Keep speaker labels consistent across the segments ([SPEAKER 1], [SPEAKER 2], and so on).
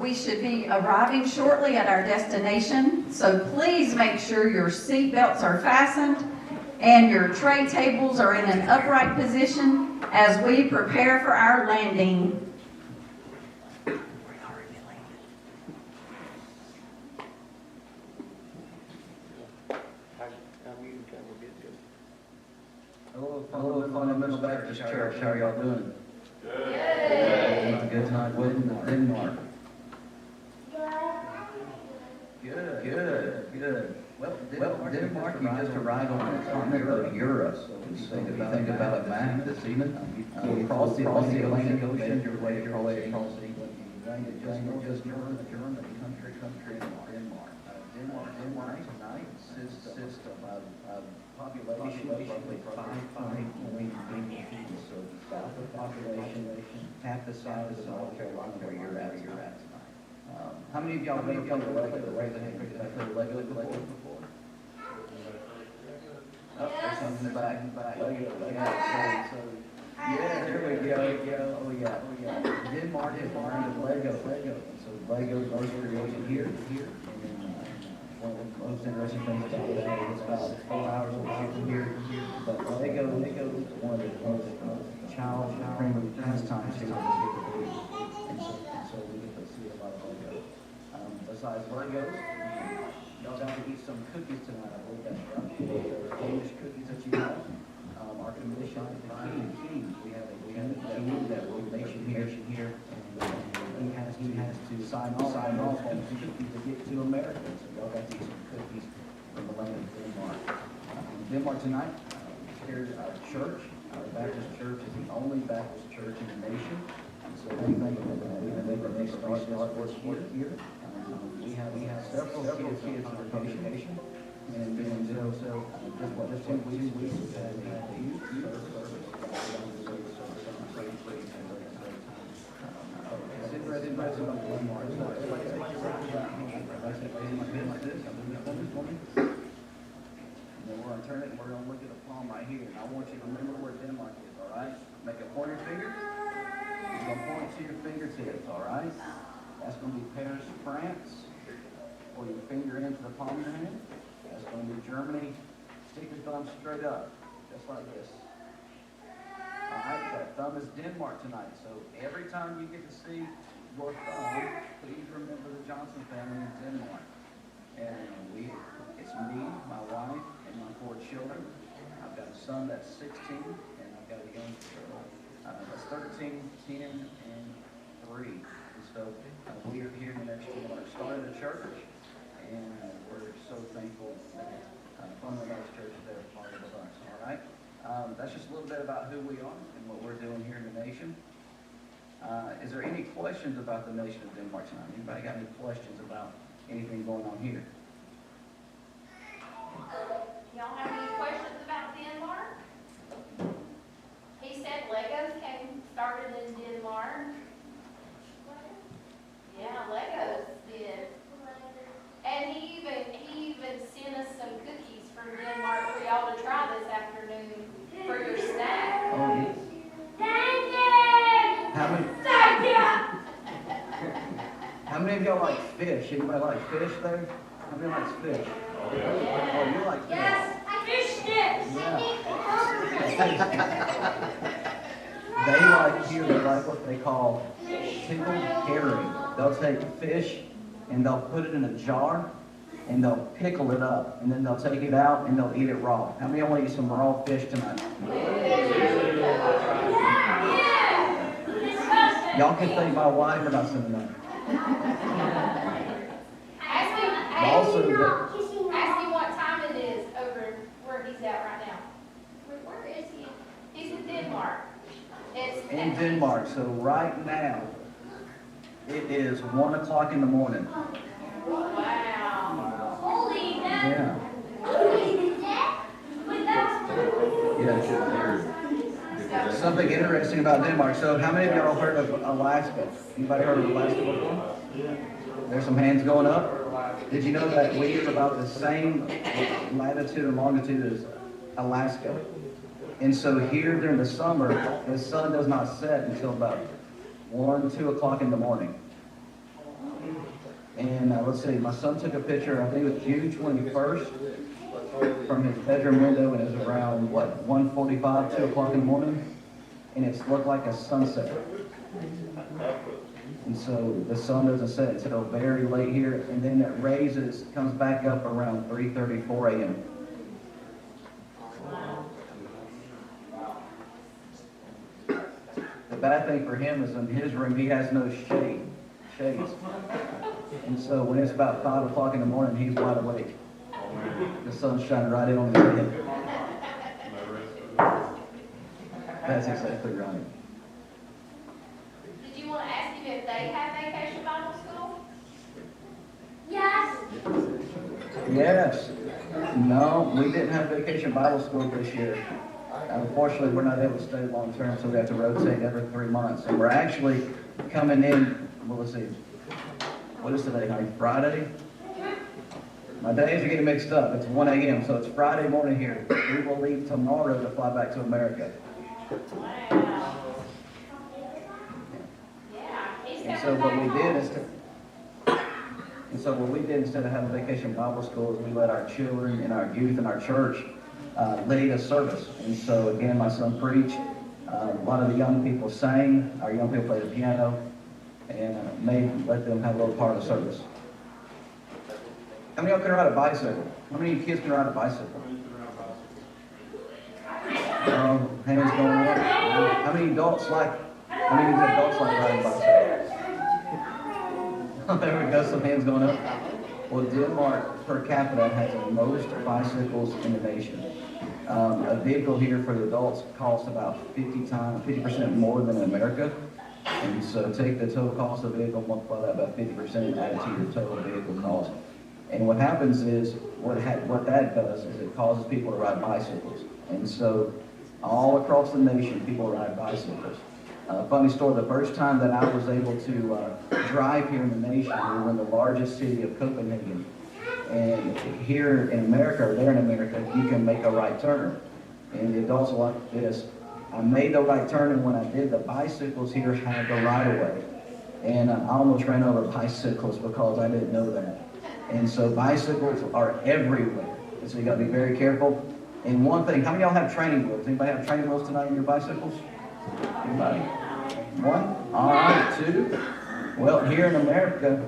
[SPEAKER 1] we should be arriving shortly at our destination, so please make sure your seat belts are fastened and your tray tables are in an upright position as we prepare for our landing.
[SPEAKER 2] Hello, Fundamental Baptist Church. How are y'all doing? Good. It's a good time with Denmark. Good. Well, Denmark, you just arrived on the continent of Europe. So if you think about a map this evening, you cross the Atlantic Ocean, your way across England, you just Germany, country, Denmark. Denmark tonight consists of a population of roughly 5.8 million people. So about the population, half the size of North Carolina where you're at tonight. How many of y'all have ever played the Lego before? Oh, there's something in the back. Lego. So, yeah, there we go. Oh yeah. Denmark is behind Lego. So Lego was created here. One of the most interesting things about that is it's about 4 hours away from here. But Lego is one of the child-friendly pastimes here. And so we get to see a lot of Legos. Besides Legos, y'all got to eat some cookies tonight. I believe that's right. They're Danish cookies that you have. Our commission is the king. We have a king that will nation here. And he has to sign off on cookies to get to America. So y'all got to eat some cookies from the land of Denmark. Denmark tonight, here's our church. Our Baptist church is the only Baptist church in the nation. So we think that they start work here. We have several kids on vacation. And so just 2 weeks we had a youth service. And then we're going to turn it and we're going to look at the palm right here. And I want you to remember where Denmark is, all right? Make a pointer finger. You're going to point to your fingertips, all right? That's going to be Paris, France. Or your finger into the palm of your hand. That's going to be Germany. Stick your thumb straight up, just like this. All right, that thumb is Denmark tonight. So every time you get to see your thumb, please remember the Johnson family in Denmark. And it's me, my wife, and my 4 children. I've got a son that's 16, and I've got a young girl that's 13, 10, and 3. And so we are here next to our started a church, and we're so thankful that Fundamental Church is there, part of us. All right. That's just a little bit about who we are and what we're doing here in the nation. Is there any questions about the nation of Denmark tonight? Anybody got any questions about anything going on here?
[SPEAKER 3] Y'all have any questions about Denmark? He said Legos started in Denmark. Yeah, Legos did. And he even sent us some cookies from Denmark for y'all to try this afternoon for your snack.
[SPEAKER 2] Oh, How many of y'all like fish? Anybody like fish there? How many likes fish?
[SPEAKER 3] Yeah.
[SPEAKER 2] Oh, you like fish?
[SPEAKER 3] Yes, fish sticks.
[SPEAKER 2] Yeah. They like what they call pickled herring. They'll take fish and they'll put it in a jar and they'll pickle it up and then they'll take it out and they'll eat it raw. How many of y'all want to eat some raw fish tonight? Y'all can thank my wife for not sending that.
[SPEAKER 3] Ask him what time it is over where he's at right now. Where is he? He's in Denmark.
[SPEAKER 2] In Denmark. So right now, it is 1 o'clock in the morning.
[SPEAKER 3] Wow. Holy
[SPEAKER 2] Yeah. Something interesting about Denmark. So how many of y'all heard of Alaska? Anybody heard of Alaska before? There's some hands going up. Did you know that we are about the same latitude and longitude as Alaska? And so here during the summer, the sun does not set until about 1, 2 o'clock in the morning. And let's see, my son took a picture, I think it was June 21st, from his bedroom window, and it was around, what, 1:45, 2 o'clock in the morning? And it's looked like a sunset. And so the sun doesn't set until very late here, and then it raises, comes back up around 3:30, 4 a.m. The bad thing for him is in his room, he has no shades. And so when it's about 5 o'clock in the morning, he's wide awake. The sun's shining right in on his head. That's exactly right.
[SPEAKER 3] Did you want to ask him if they have Vacation Bible School?
[SPEAKER 4] Yes.
[SPEAKER 2] Yes. No, we didn't have Vacation Bible School this year. Unfortunately, we're not able to stay long term, so we have to rotate every 3 months. And we're actually coming in, well, let's see, what is today, honey? Friday? My days are getting mixed up. It's 1 a.m., so it's Friday morning here. We will leave tomorrow to fly back to America.
[SPEAKER 3] Wow. Yeah, he's
[SPEAKER 2] And
[SPEAKER 3] coming
[SPEAKER 2] so what
[SPEAKER 3] back
[SPEAKER 2] we did
[SPEAKER 3] home.
[SPEAKER 2] instead of having Vacation Bible School, is we let our children and our youth and our church lead a service. And so again, my son preached. A lot of the young people sang. Our young people played the piano, and let them have a little part of the service. How many of y'all can ride a bicycle? How many of you kids can ride a bicycle? Hands going up. How many adults like riding bicycles? There we go, some hands going up. Well, Denmark per capita has the most bicycles in the nation. A vehicle here for the adults costs about 50% more than in America. And so take the total cost of the vehicle, multiply that by 50% and add it to your total vehicle cost. And what happens is, what that does is it causes people to ride bicycles. And so all across the nation, people ride bicycles. Funny story, the first time that I was able to drive here in the nation, we were in the largest city of Copenhagen. And here in America, or there in America, you can make a right turn. And the adults are like this. I made the right turn, and when I did, the bicycles here had the right of way. And I almost ran over bicycles because I didn't know that. And so bicycles are everywhere. And so you gotta be very careful. And one thing, how many of y'all have training wheels? Anybody have training wheels tonight on your bicycles? Anybody? One? All right, two. Well, here in America,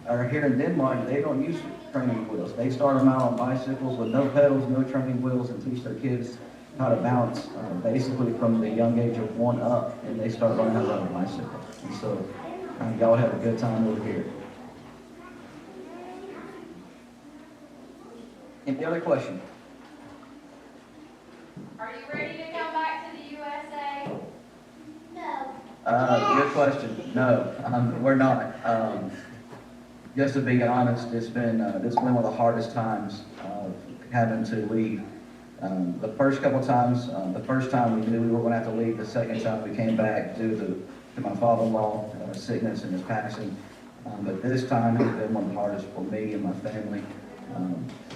[SPEAKER 2] or here in Denmark, they don't use training wheels. They start them out on bicycles with no pedals, no training wheels, and teach their kids how to balance basically from the young age of 1 up, and they start learning how to ride a bicycle. And so y'all have a good time over here. Any other question?
[SPEAKER 3] Are you ready to come back to the USA?
[SPEAKER 4] No.
[SPEAKER 2] Good question. No, we're not. Just to be honest, it's been one of the hardest times of having to leave. The first couple times, the first time we knew we were going to have to leave. The second time we came back due to my father-in-law sickness and his passing. But this time has been one of the hardest for me and my family.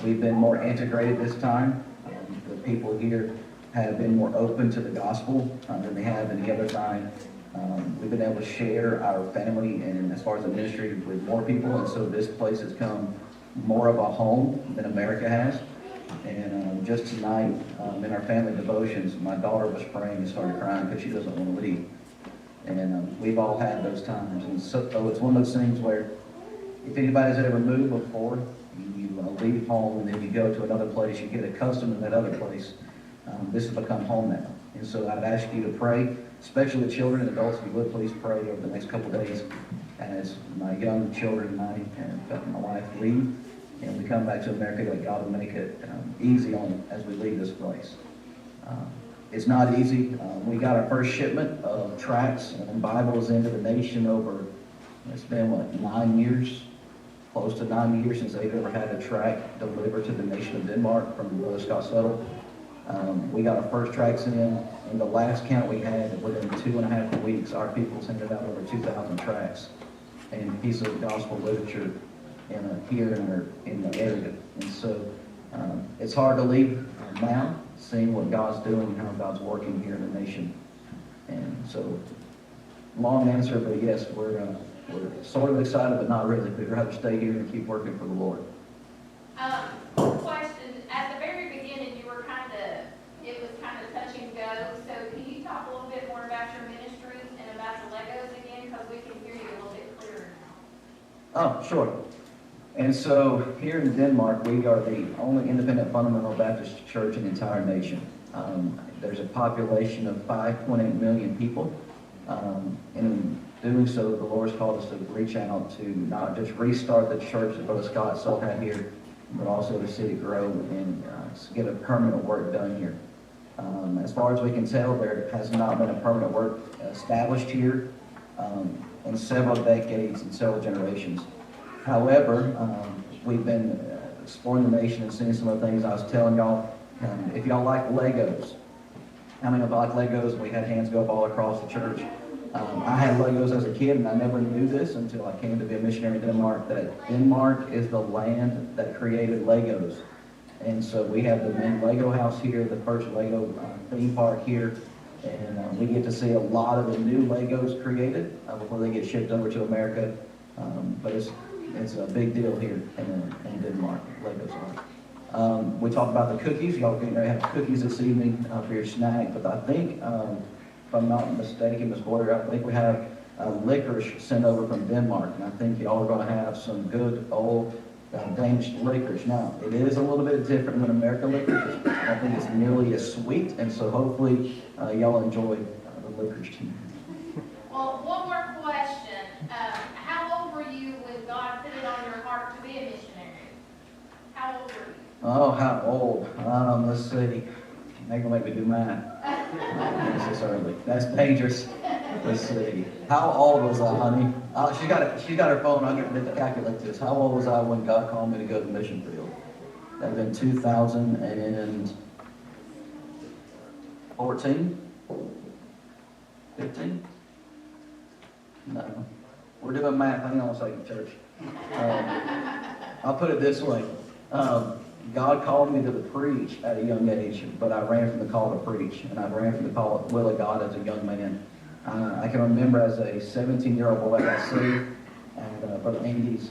[SPEAKER 2] We've been more integrated this time. The people here have been more open to the gospel than they have any other time. We've been able to share our family and as far as the ministry with more people, and so this place has come more of a home than America has. And just tonight, in our family devotions, my daughter was praying and started crying because she doesn't want to leave. And we've all had those times. And so it's one of those things where if anybody's ever moved before, you leave home and then you go to another place, you get accustomed to that other place. This has become home now. And so I'd ask you to pray, especially the children and adults, if you would please pray over the next couple of days as my young children and I and my wife leave. And we come back to America, that God will make it easy on as we leave this place. It's not easy. We got our first shipment of tracts and Bibles into the nation over, it's been, 9 years? Close to 9 years since they've ever had a tract delivered to the nation of Denmark from Brother Scott Settle. We got our first tracts in the last count we had, within 2.5 weeks, our people sent out over 2,000 tracts and pieces of gospel literature here in the area. And so it's hard to leave now, seeing what God's doing and how God's working here in the nation. And so, long answer, but yes, we're sort of excited, but not really. We'd rather stay here and keep working for the Lord.
[SPEAKER 3] Question, at the very beginning, it was kind of touch and go, so can you talk a little bit more about your ministry and about the Legos again, because we can hear you a little bit clearer now.
[SPEAKER 2] Oh, sure. And so here in Denmark, we are the only independent fundamental Baptist church in the entire nation. There's a population of 5.8 million people. In doing so, the Lord's called us to reach out to not just restart the church that Brother Scott Soul had here, but also to see it grow and get a permanent work done here. As far as we can tell, there has not been a permanent work established here in several decades and several generations. However, we've been exploring the nation and seeing some of the things I was telling y'all. If y'all like Legos, how many of y'all like Legos? We had hands go up all across the church. I had Legos as a kid, and I never knew this until I came to be a missionary in Denmark, that Denmark is the land that created Legos. And so we have the main Lego house here, the first Lego theme park here, and we get to see a lot of the new Legos created before they get shipped over to America. But it's a big deal here in Denmark, Legos are. We talked about the cookies. Y'all going to have cookies this evening for your snack, but I think, if I'm not mistaken, Ms. Boyer, I think we have licorice sent over from Denmark, and I think y'all are going to have some good old Danish licorice. Now, it is a little bit different than American licorice. I don't think it's nearly as sweet, and so hopefully y'all enjoy the licorice too.
[SPEAKER 3] Well, one more question. How old were you when God put it on your heart to be a missionary? How old were you?
[SPEAKER 2] Oh, how old? Let's see. They're gonna make me do math. This is early. That's dangerous. Let's see. How old was I, honey? She got her phone. I'm going to calculate this. How old was I when God called me to go to the mission field? That would have been 2014? 15? No. We're doing math. Hang on a second, church. I'll put it this way. God called me to preach at a young age, but I ran from the call to preach, and I ran from the will of God as a young man. I can remember as a 17-year-old boy, I got saved at Brother Andy's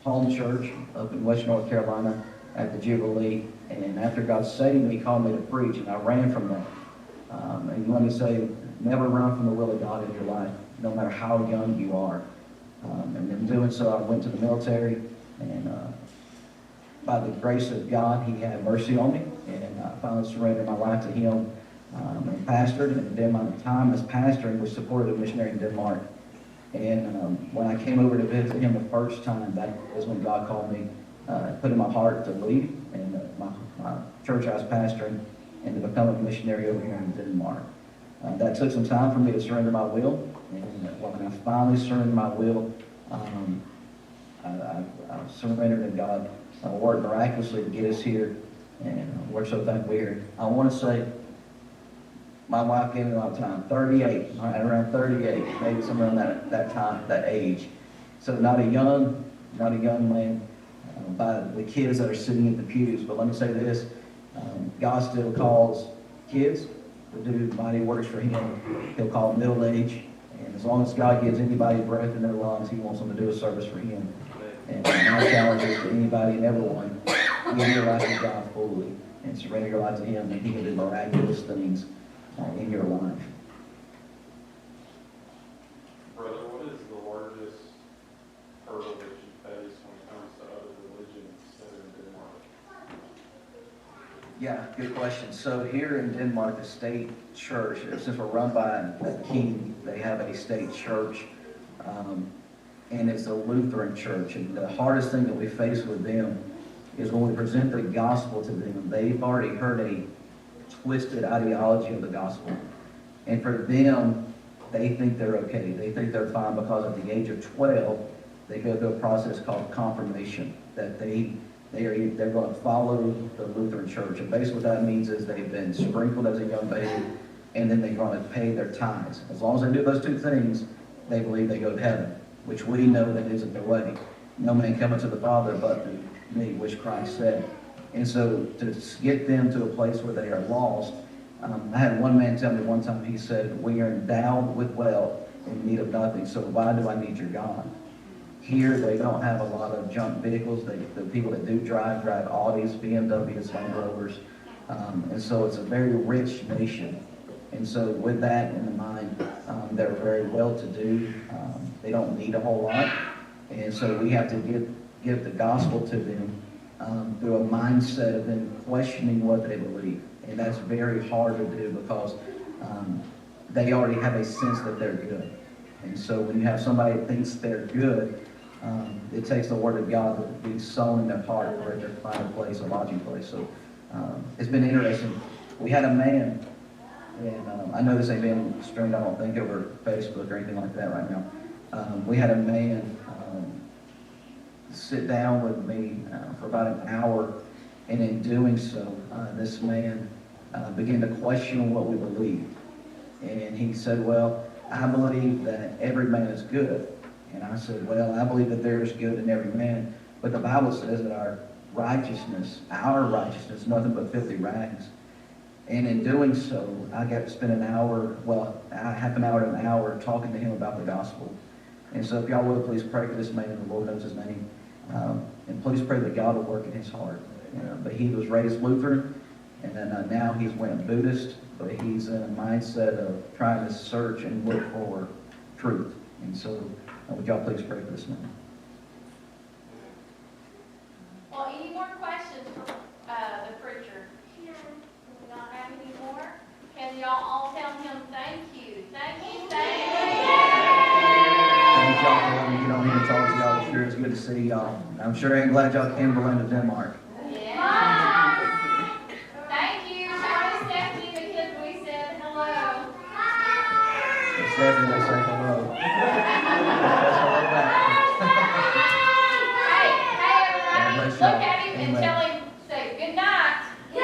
[SPEAKER 2] home church up in West North Carolina at the Jubilee, and after God saved me, He called me to preach, and I ran from that. And let me say, never run from the will of God in your life, no matter how young you are. And in doing so, I went to the military, and by the grace of God, He had mercy on me, and I finally surrendered my life to Him and pastored. And during my time as pastoring, we supported a missionary in Denmark. And when I came over to visit him the first time, that is when God called me, put in my heart to leave and my church I was pastoring and to become a missionary over here in Denmark. That took some time for me to surrender my will, and when I finally surrendered my will, I surrendered, and God worked miraculously to get us here, and we're so thankful we're here. I want to say, my wife gave me a lot of time, 38, around 38, maybe somewhere around that time, that age. So not a young man by the kids that are sitting in the pews, but let me say this, God still calls kids to do mighty works for Him. He'll call middle age, and as long as God gives anybody breath in their lungs, He wants them to do a service for Him. And my challenge is to anybody and everyone, give your life to God fully and surrender your life to Him, and He can do miraculous things in your life.
[SPEAKER 5] Brother, what is the largest hurdle that you face when it comes to other religions that are in Denmark?
[SPEAKER 2] Yeah, good question. So here in Denmark, the state church, since we're run by a king, they have a state church, and it's a Lutheran church. And the hardest thing that we face with them is when we present the gospel to them, they've already heard a twisted ideology of the gospel. And for them, they think they're okay. They think they're fine because at the age of 12, they go through a process called confirmation, that they're going to follow the Lutheran church. And basically what that means is they've been sprinkled as a young baby, and then they're going to pay their tithes. As long as they do those two things, they believe they go to heaven, which we know that isn't their way. No man cometh to the Father but through me, which Christ said. And so to get them to a place where they are lost, I had one man tell me one time, he said, we are endowed with wealth, in need of nothing, so why do I need your God? Here, they don't have a lot of junk vehicles. The people that do drive Audis, BMWs, Land Rovers. And so it's a very rich nation. And so with that in mind, they're very well-to-do. They don't need a whole lot. And so we have to give the gospel to them through a mindset of them questioning what they believe. And that's very hard to do because they already have a sense that they're good. And so when you have somebody that thinks they're good, it takes the word of God to be sown in their heart for it to find a place, a lodging place. So it's been interesting. We had a man, and I know this ain't being streamed, I don't think, over Facebook or anything like that right now. We had a man sit down with me for about an hour, and in doing so, this man began to question what we believed. And he said, well, I believe that every man is good. And I said, well, I believe that there is good in every man, but the Bible says that our righteousness, nothing but filthy rags. And in doing so, I got to spend an hour, half an hour to an hour talking to him about the gospel. And so if y'all will, please pray for this man, the Lord knows his name. And please pray that God will work in his heart. But he was raised Lutheran, and then now he's went Buddhist, but he's in a mindset of trying to search and look for truth. And so would y'all please pray for this man?
[SPEAKER 3] Well, any more questions for the preacher? We don't have any more? Can y'all all tell him thank you? Thank you, thank you.
[SPEAKER 2] Thank y'all for letting me get on here and talk to y'all. Sure, it's good to see y'all. I'm sure I'm glad y'all came to the land of Denmark.
[SPEAKER 3] Yeah. Thank you. Tell Stephanie the kids we said hello.
[SPEAKER 2] Stephanie, they say hello. That's hello back.
[SPEAKER 3] Hey, everybody,
[SPEAKER 2] God bless
[SPEAKER 3] look
[SPEAKER 2] y'all.
[SPEAKER 3] at him and
[SPEAKER 2] Amen.
[SPEAKER 3] tell him, say good night.
[SPEAKER 2] You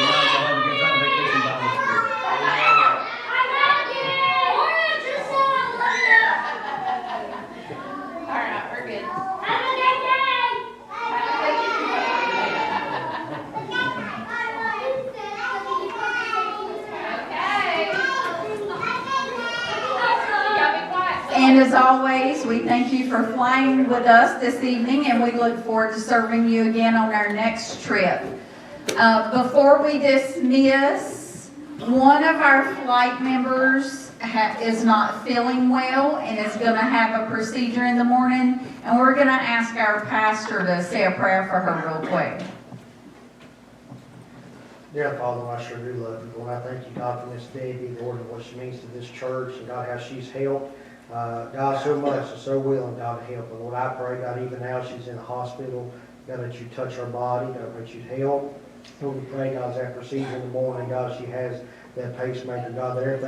[SPEAKER 2] know, y'all have a good time at Vacation Bible School.
[SPEAKER 3] All right, we're good.
[SPEAKER 4] Have a good day.
[SPEAKER 3] Okay. Y'all be quiet.
[SPEAKER 1] And as always, we thank you for flying with us this evening, and we look forward to serving you again on our next trip. Before we dismiss, one of our flight members is not feeling well and is going to have a procedure in the morning, and we're going to ask our pastor to say a prayer for her real quick.
[SPEAKER 6] Dear Father, I sure do love you. Lord, I thank you, God, for Miss Debbie, Lord, and what she means to this church, and God, how she's helped. God, so much and so willing, God, to help her. Lord, I pray, God, even now she's in the hospital, God, that you touch her body, God, that you help. Lord, we pray, God, as that procedure in the morning, God, she has that pacemaker, God, that everything